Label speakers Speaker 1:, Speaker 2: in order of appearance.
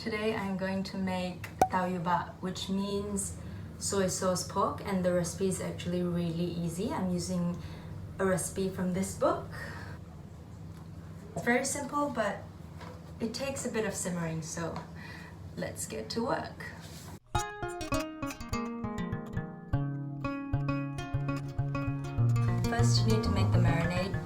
Speaker 1: Today I'm going to make Tau Yew Bak, which means soy sauce pork, and the recipe is actually really easy. I'm using a recipe from this book. It's very simple, but it takes a bit of simmering, so let's get to work. First, you need to make the marinade.